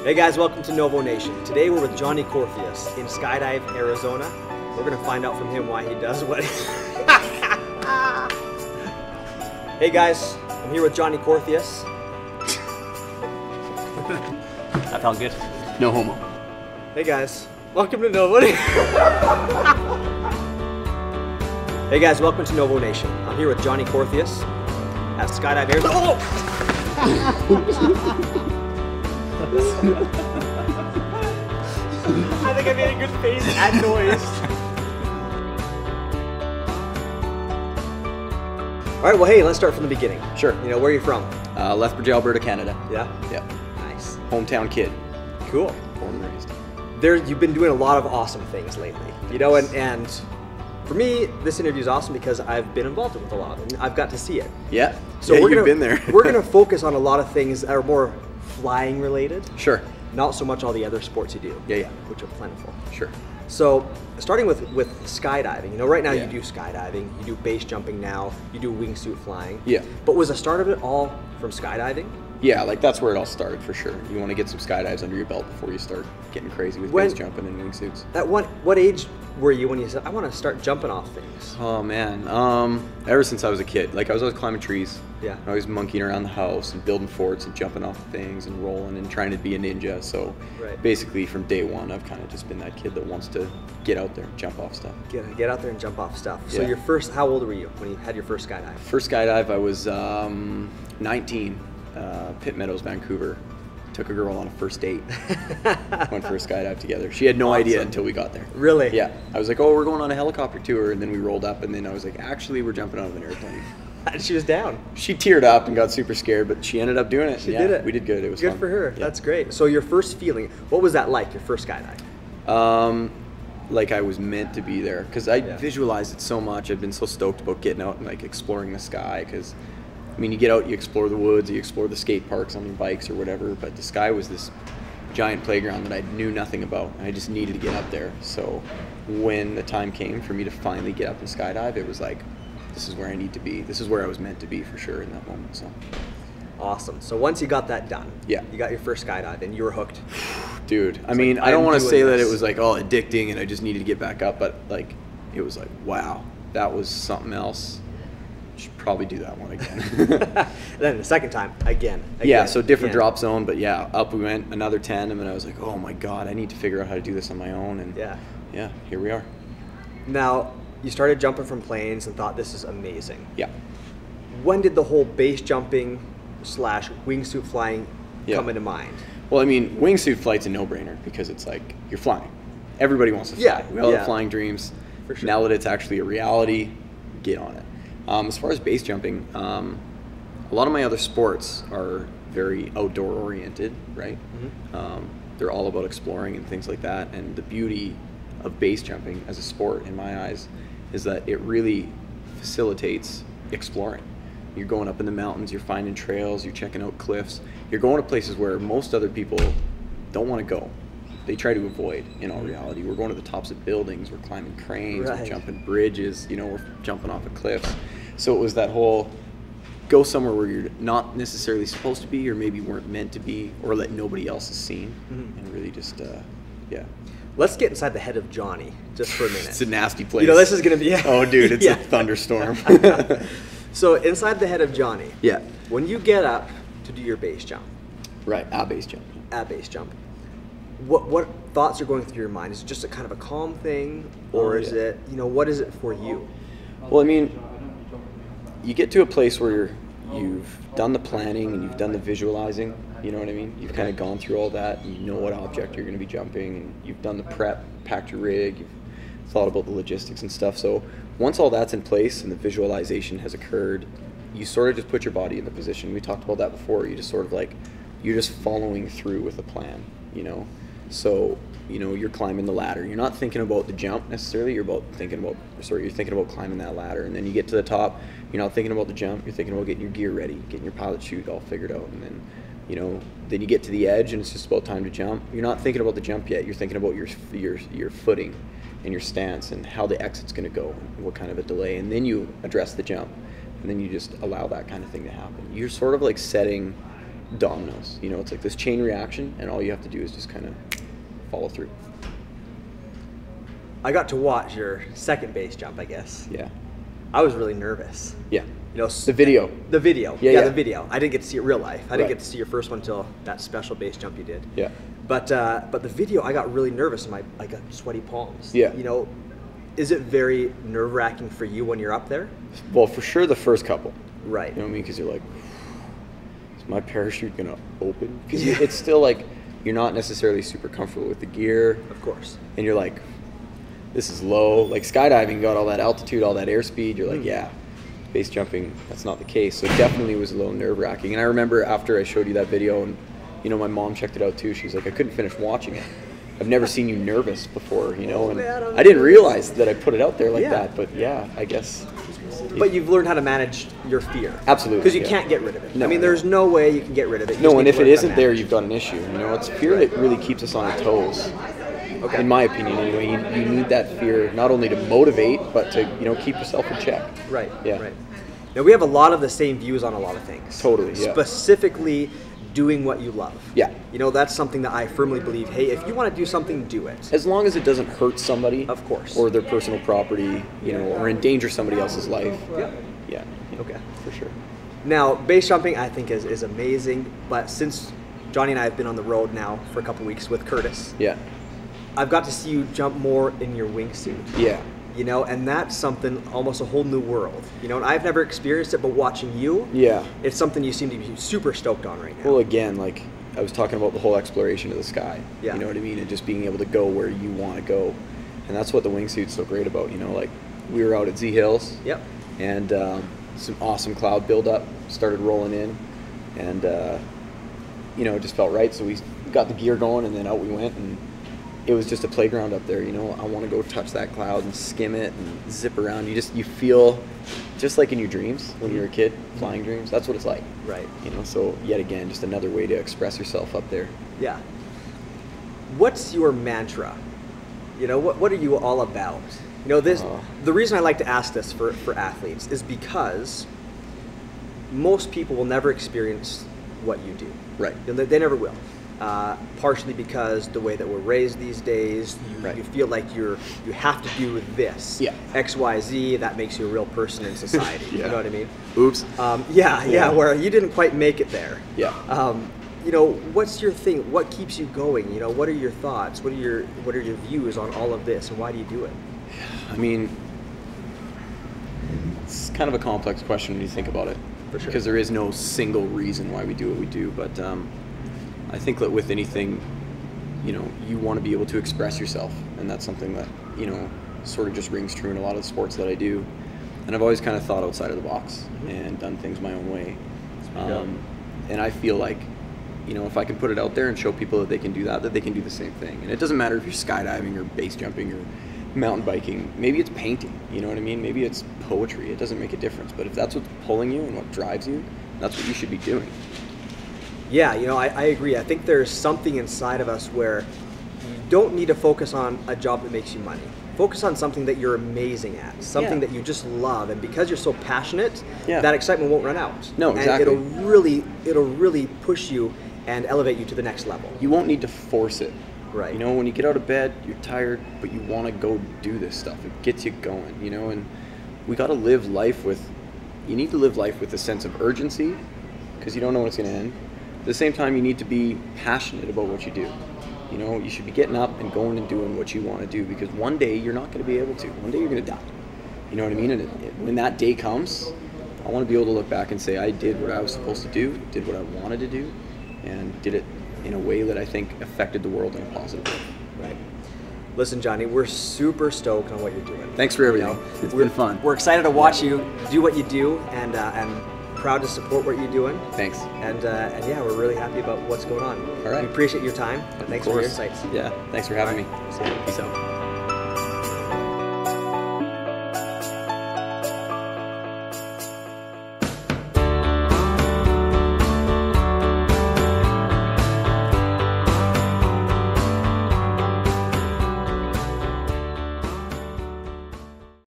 Hey guys, welcome to Novo Nation. Today we're with Johnny Korthuis in Skydive, Arizona. We're gonna find out from him why he does what. Hey guys, I'm here with Johnny Korthuis. That felt good. No homo. Hey guys, welcome to Novo Nation. Hey guys, welcome to Novo Nation. I'm here with Johnny Korthuis at Skydive, Arizona. Oh! I think I made a good face and noise. All right, well, hey, let's start from the beginning. Sure. You know, where are you from? Lethbridge, Alberta, Canada. Yeah? Yeah. Nice. Hometown kid. Cool. Born and raised. You've been doing a lot of awesome things lately. You know, and for me, this interview is awesome because I've been involved with a lot of it, and I've got to see it. Yeah. So yeah, you've been there. We're gonna focus on a lot of things that are more flying related. Sure. Not so much all the other sports you do. Yeah. Which are plentiful. Sure. So, starting with skydiving, you know, right now Yeah. you do skydiving, you do base jumping now, you do wingsuit flying. Yeah. But was the start of it all from skydiving? Yeah, like that's where it all started for sure. You want to get some skydives under your belt before you start getting crazy with base jumping and wingsuits. At what age were you when you said, I want to start jumping off things? Oh man, ever since I was a kid. Like I was always climbing trees. Yeah. I was monkeying around the house and building forts and jumping off things and rolling and trying to be a ninja. So Right. basically from day one, I've kind of just been that kid that wants to get out there and jump off stuff. Get out there and jump off stuff. So Yeah. how old were you when you had your first skydive? First skydive, I was 19, Pitt Meadows, Vancouver. Took a girl on a first date. Went for a skydive together. She had no idea Awesome. until we got there. Really? Yeah. I was like, oh, we're going on a helicopter tour. And then we rolled up, and then I was like, actually, we're jumping out of an airplane. And she was down. She teared up and got super scared, but she ended up doing it. She Yeah, did it. We did good. It was good fun. for her. Yeah. That's great. So your first feeling, what was that like, your first skydive? Like I was meant to be there because I Yeah. visualized it so much. I've been so stoked about getting out and like exploring the sky because, I mean, you get out, you explore the woods, you explore the skate parks on your bikes or whatever, but the sky was this giant playground that I knew nothing about. I just needed to get up there. So when the time came for me to finally get up and skydive, it was like, this is where I need to be. This is where I was meant to be for sure in that moment. So, Awesome. So once you got that done, Yeah. you got your first skydive and you were hooked. dude, I mean, like, I don't I'm want to doing say that this. it was like, oh, addicting and I just needed to get back up, but like, it was like, wow, that was something else. Should probably do that one again. And then the second time, again. Yeah, so different again. drop zone, but yeah, up we went, another tandem, and I was like, oh my god, I need to figure out how to do this on my own, and Yeah. here we are. Now, you started jumping from planes and thought this is amazing. Yeah. When did the whole base jumping / wingsuit flying Yeah. come into mind? Well, I mean, wingsuit flight's a no-brainer because it's like, you're flying. Everybody wants to fly. Yeah, We all yeah. have flying dreams. For sure. Now that it's actually a reality, get on it. As far as base jumping, a lot of my other sports are very outdoor oriented, right? Mm-hmm. They're all about exploring and things like that. And the beauty of base jumping as a sport, in my eyes, is that it really facilitates exploring. You're going up in the mountains, you're finding trails, you're checking out cliffs. You're going to places where most other people don't want to go. They try to avoid, in all reality. We're going to the tops of buildings, we're climbing cranes, Right. we're jumping bridges, you know, we're jumping off of cliffs. So it was that whole go somewhere where you're not necessarily supposed to be or maybe weren't meant to be or that nobody else has seen and really just, yeah. Let's get inside the head of Johnny just for a minute. It's a nasty place. You know, this is going to be... Oh, dude, it's Yeah. a thunderstorm. So inside the head of Johnny, Yeah. when you get up to do your base jump, Right, base jump. at base jump, what thoughts are going through your mind? Is it just a kind of a calm thing, or is yeah. it, you know, what is it for you? Well, I mean, you get to a place where you've done the planning and you've done the visualizing, you know what I mean? You've kind of gone through all that, and you know what object you're going to be jumping, and you've done the prep, packed your rig, you've thought about the logistics and stuff. So once all that's in place and the visualization has occurred, you sort of just put your body in the position. We talked about that before. You just sort of like, you're just following through with the plan, you know? So, you know, you're climbing the ladder. You're not thinking about the jump necessarily. You're thinking about climbing that ladder. And then you get to the top. You're not thinking about the jump. You're thinking about getting your gear ready, getting your pilot chute all figured out. And then, you know, then you get to the edge and it's just about time to jump. You're not thinking about the jump yet. You're thinking about your footing and your stance and how the exit's going to go and what kind of a delay. And then you address the jump. And then you just allow that kind of thing to happen. You're sort of like setting dominoes. You know, it's like this chain reaction, and all you have to do is just kind of follow through. I got to watch your second base jump, I guess. Yeah. I was really nervous. Yeah. You know, The video. The video. Yeah. The video. I didn't get to see it real life. I didn't Right. get to see your first one until that special base jump you did. Yeah. But the video, I got really nervous and I got sweaty palms. Yeah. You know, is it very nerve-wracking for you when you're up there? Well, for sure the first couple. Right. You know what I mean? Because you're like, is my parachute going to open? Because it's still like, you're not necessarily super comfortable with the gear. Of course. And you're like, this is low. Like skydiving, you got all that altitude, all that airspeed. You're like, yeah. Base jumping, that's not the case. So it definitely was a little nerve-wracking. And I remember after I showed you that video, and you know, my mom checked it out too. She's like, I couldn't finish watching it. I've never seen you nervous before, you know, and man, I didn't realize that I put it out there like Yeah. that. But yeah, I guess. But you've learned how to manage your fear. Absolutely, Because you yeah. can't get rid of it. No, I mean, no. there's no way you can get rid of it. You No, just and need if to it learn how to isn't there, manage you've got an issue. You know, it's fear that really keeps us on our toes. Okay. In my opinion, anyway, you need that fear not only to motivate, but to, you know, keep yourself in check. Right. Yeah. Right. Now we have a lot of the same views on a lot of things. Totally, yeah. Specifically, doing what you love. Yeah. You know, that's something that I firmly believe. Hey, if you want to do something, do it. As long as it doesn't hurt somebody, Of course. or their personal property, you know, or endanger somebody else's life. Yeah. Yeah. Okay. For sure. Now, base jumping, I think is amazing. But since Johnny and I have been on the road now for a couple weeks with Curtis, Yeah. I've got to see you jump more in your wingsuit. Yeah. You know, and that's something, almost a whole new world. You know, and I've never experienced it, but watching you, Yeah. it's something you seem to be super stoked on right now. Well, again, like I was talking about the whole exploration of the sky. Yeah. You know what I mean? And just being able to go where you want to go. And that's what the wingsuit's so great about. You know, like we were out at Z Hills. Yep. And some awesome cloud buildup started rolling in. And, you know, it just felt right. So we got the gear going, and then out we went. And it was just a playground up there. You know, I want to go touch that cloud and skim it and zip around. You feel just like in your dreams when you're a kid, flying dreams. That's what it's like. Right. You know, so yet again, just another way to express yourself up there. Yeah. What's your mantra? You know, what are you all about? You know, the reason I like to ask this for athletes is because most people will never experience what you do. Right. You know, they never will. Partially because the way that we're raised these days, you feel like you have to do this. Yeah. X, Y, Z, that makes you a real person in society. Yeah. You know what I mean? Oops. Yeah, where you didn't quite make it there. Yeah. You know, what's your thing? What keeps you going? You know, what are your thoughts? What are your views on all of this, and why do you do it? I mean, it's kind of a complex question when you think about it. For sure. Because there is no single reason why we do what we do. But I think that with anything, you know, you want to be able to express yourself. And that's something that, you know, sort of just rings true in a lot of the sports that I do. And I've always kind of thought outside of the box and done things my own way. And I feel like, you know, if I can put it out there and show people that they can do that they can do the same thing. And it doesn't matter if you're skydiving or base jumping or mountain biking. Maybe it's painting, you know what I mean? Maybe it's poetry. It doesn't make a difference. But if that's what's pulling you and what drives you, that's what you should be doing. Yeah, you know, I agree. I think there's something inside of us where you don't need to focus on a job that makes you money. Focus on something that you're amazing at, something that you just love, and because you're so passionate, that excitement won't run out. No, exactly. And it'll really push you and elevate you to the next level. You won't need to force it. Right. You know, when you get out of bed, you're tired, but you want to go do this stuff. It gets you going, you know, and we got to live life with, you need to live life with a sense of urgency because you don't know when it's going to end. At the same time, you need to be passionate about what you do. You know, you should be getting up and going and doing what you want to do because one day you're not going to be able to. One day you're going to die. You know what I mean? And when that day comes, I want to be able to look back and say, I did what I was supposed to do, did what I wanted to do, and did it in a way that I think affected the world in a positive way. Right. Listen, Johnny, we're super stoked on what you're doing. Thanks for everything. You know, It's been fun. We're excited to watch you do what you do, and proud to support what you're doing. Thanks. And yeah, we're really happy about what's going on. All right. We appreciate your time, and thanks for your insights. Yeah, thanks for having me. See you. Peace out.